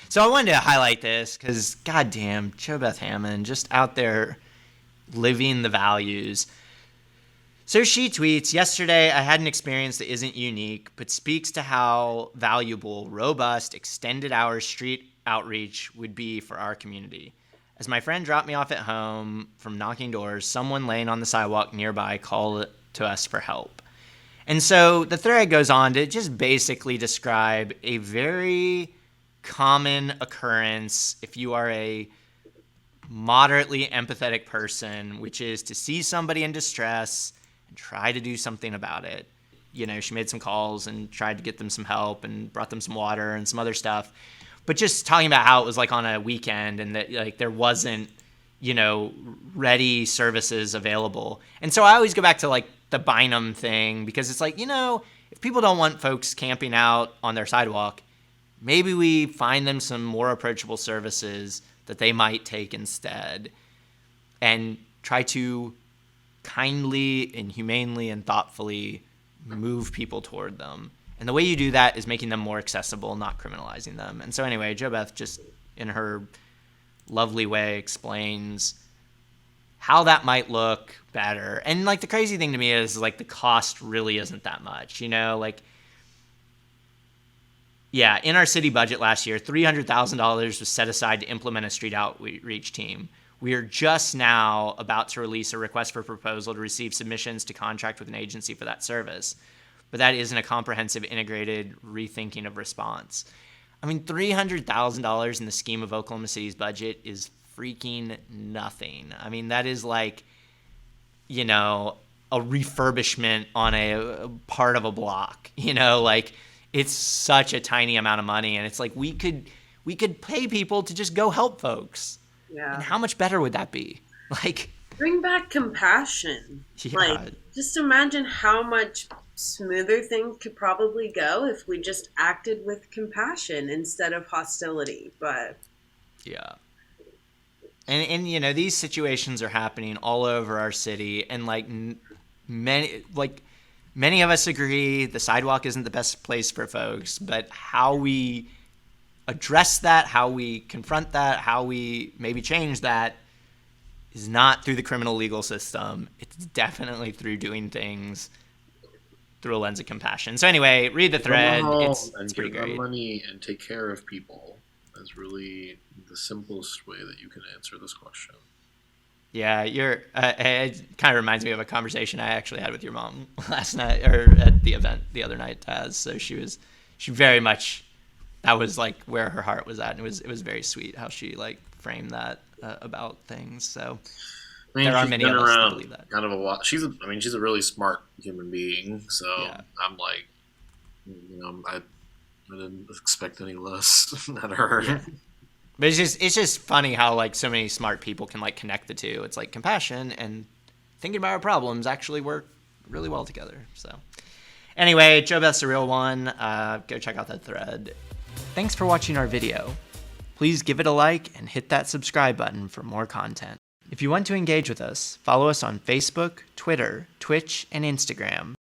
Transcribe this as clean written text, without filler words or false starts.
So I wanted to highlight this because, goddamn, Jo Beth Hammond just out there living the values. So she tweets, yesterday I had an experience that isn't unique, but speaks to how valuable, robust, extended hours street outreach would be for our community. As my friend dropped me off at home from knocking doors, someone laying on the sidewalk nearby called to us for help. And so the thread goes on to just basically describe a very common occurrence if you are a moderately empathetic person, which is to see somebody in distress and try to do something about it. You know, she made some calls and tried to get them some help and brought them some water and some other stuff. But just talking about how it was like on a weekend and that like there wasn't, you know, ready services available. And so I always go back to like the Bynum thing because it's like, you know, if people don't want folks camping out on their sidewalk, maybe we find them some more approachable services that they might take instead and try to kindly and humanely and thoughtfully move people toward them. And the way you do that is making them more accessible, not criminalizing them. And so anyway, Jo Beth just in her lovely way explains how that might look better. And like the crazy thing to me is like the cost really isn't that much, you know, like, yeah, in our city budget last year, $300,000 was set aside to implement a street outreach team. We are just now about to release a request for proposal to receive submissions to contract with an agency for that service. But that isn't a comprehensive, integrated rethinking of response. I mean, $300,000 in the scheme of Oklahoma City's budget is freaking nothing. I mean, that is like, you know, a refurbishment on a part of a block, you know, like it's such a tiny amount of money. And it's like, we could pay people to just go help folks. Yeah. And how much better would that be? Like, bring back compassion. yeah. Like, just imagine how much smoother things could probably go if we just acted with compassion instead of hostility. But yeah. And you know, these situations are happening all over our city, and like many of us agree the sidewalk isn't the best place for folks, but how we address that, how we confront that, how we maybe change that is not through the criminal legal system. It's definitely through doing things through a lens of compassion. So anyway, read the thread. It's pretty great. Give them money and take care of people is really the simplest way that you can answer this question. Yeah, it kind of reminds me of a conversation I actually had with your mom last night, or at the event the other night, Taz. So she very much, that was like where her heart was at, and it was very sweet how she like framed that about things. So I mean, there are many of us that believe that. Kind of a lot. She's a really smart human being. So yeah. I'm like, you know, I didn't expect any less at her. Yeah. But it's just funny how like so many smart people can like connect the two. It's like compassion and thinking about our problems actually work really well together. So anyway, Jo Beth's a real one. Go check out that thread. Thanks for watching our video. Please give it a like and hit that subscribe button for more content. If you want to engage with us, follow us on Facebook, Twitter, Twitch, and Instagram.